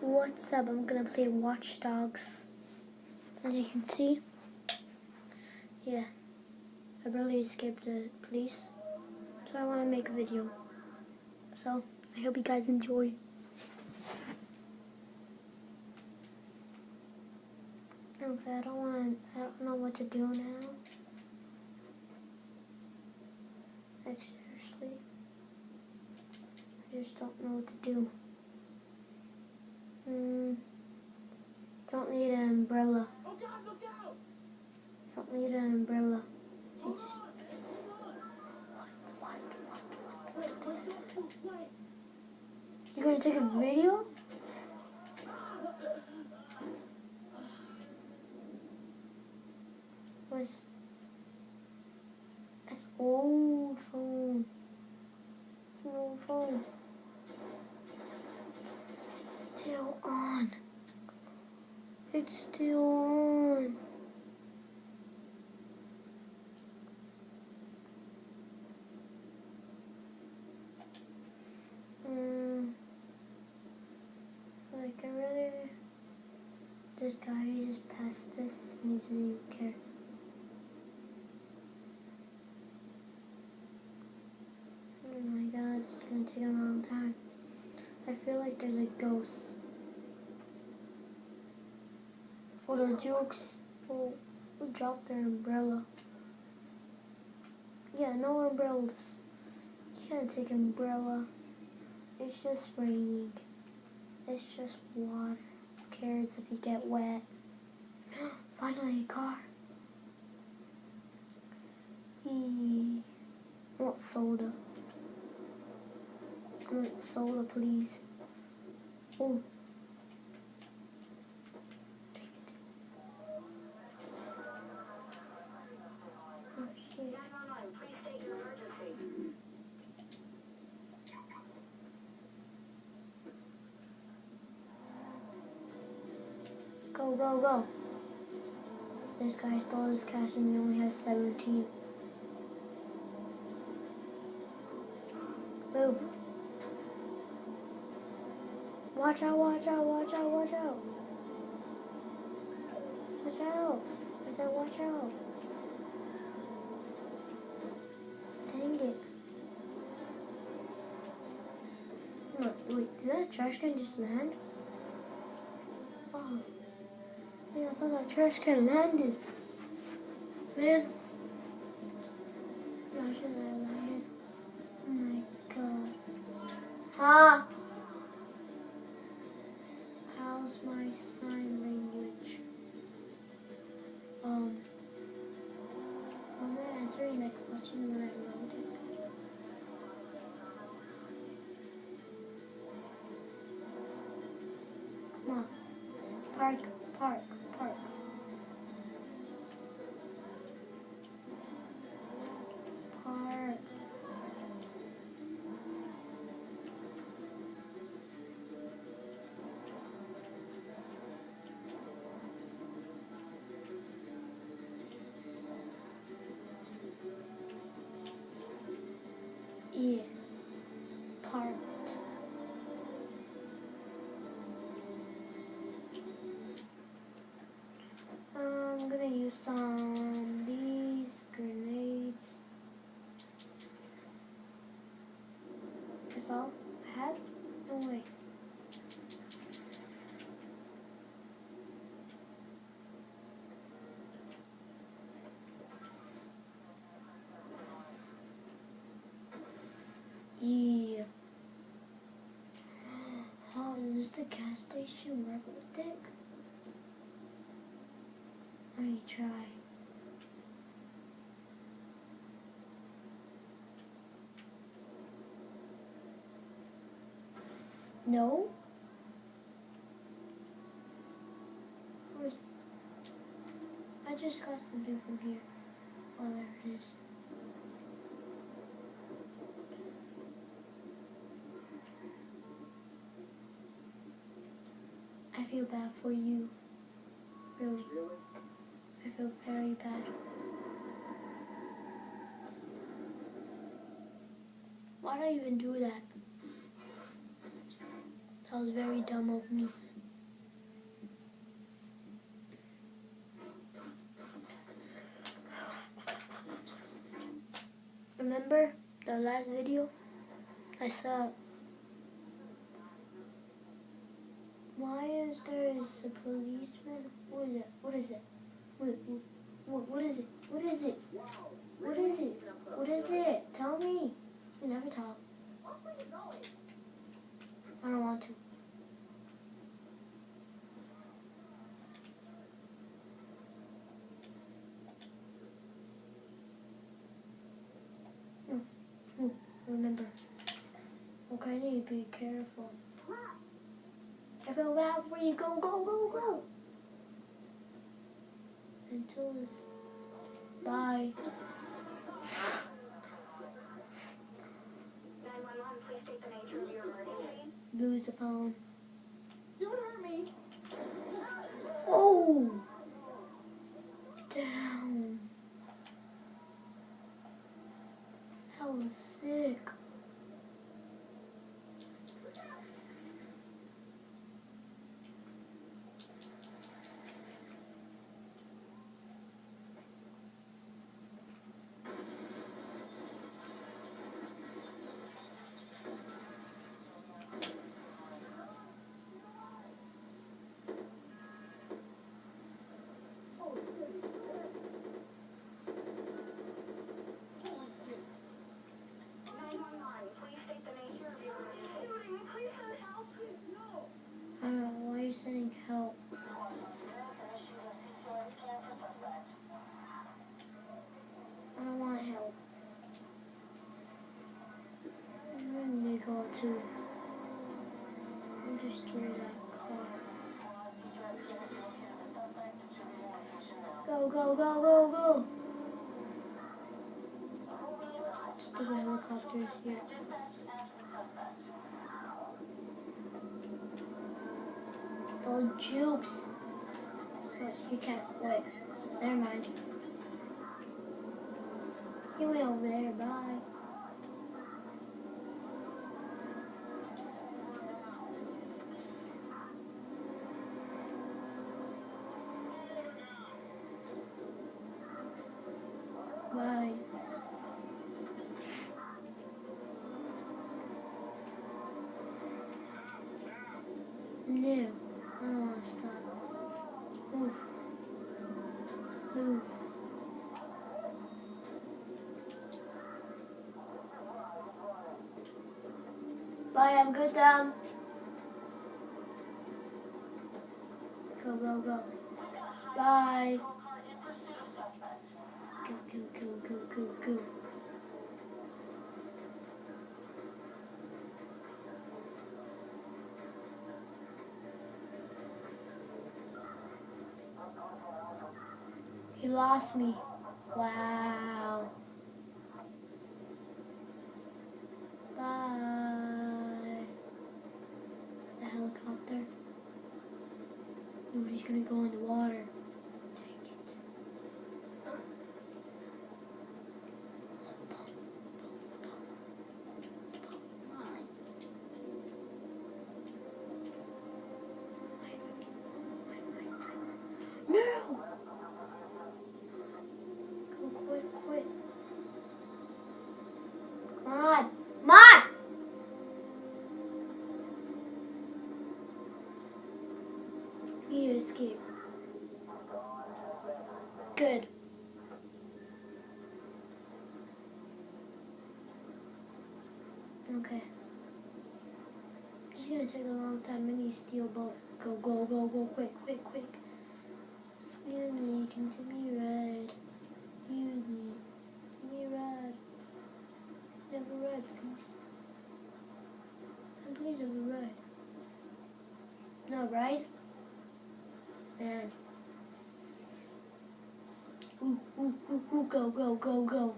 What's up? I'm gonna play Watch Dogs. As you can see, yeah, I barely escaped the police, so I want to make a video. So I hope you guys enjoy. Okay, I don't know what to do now. Like seriously, I just don't know what to do. Don't need an umbrella. Don't need an umbrella. What? You're gonna take a video? That's old phone. It's an old phone. It's still on. It's still on. Like I really, this guy just passed this and he doesn't even care. Oh my god, it's gonna take a long time. I feel like there's a ghost. Oh, the jokes. Oh, who dropped their umbrella? Yeah, no umbrellas. You can't take umbrella. It's just raining. It's just water. Who cares if you get wet? Finally, a car. I want soda. I want soda, please. Oh. Oh, shit. Go, go, go. This guy stole his cash and he only has 17. Move. Watch out, watch out, watch out, watch out. Watch out. I said watch out. Dang it. Wait, did that trash can just land? Oh. Yeah, I thought that trash can landed. Man. Imagine that landed. Oh my god. Ah! How's my sign language? I'm answering that question when I wrote it. Come on. Park, park, park. Park. Yeah. Park. I'm gonna use these grenades. That's all I had? No way. Yeah. Oh, is the gas station realistic? Let me try. No? I just got something from here. Oh, there it is. I feel bad for you. Really. I feel very bad. Why did I even do that? That was very dumb of me. Remember the last video? I saw. Why is there a policeman? What is it? What is it? Wait, what is it? What is it? What is it? What is it? Tell me. You never talk. I don't want to. Remember. Okay, I need to be careful. If I'm out for you, go, go, go, go. Until this. Bye. 911, please state the nature of your emergency. Lose the phone. Don't hurt me. Oh! Down. That was sick. I don't know, why are you sending help? I don't want help. I'm gonna go to destroy that car. Go, go, go, go, go! Stupid helicopters here. The jukes. Wait, you can't. Wait. Never mind. You went over there. Bye. Bye. No, I don't want to stop. Move. Move. Bye, have a good time. Go, go, go. Bye. Go, go, go, go, go, go. He lost me. Wow. Bye. The helicopter. Nobody's gonna go in the water. Dang it. No! Go quick, quick. Come on. Come on! You escaped. Good. Okay. It's gonna take a long time. I need to steal boat. Go, go, go, go, quick, quick, quick. Excuse me, can you give me a ride? Excuse me. Give me a ride. Have a ride, please. And please have a ride. No ride? Man. Ooh, ooh, ooh, ooh, go, go, go, go.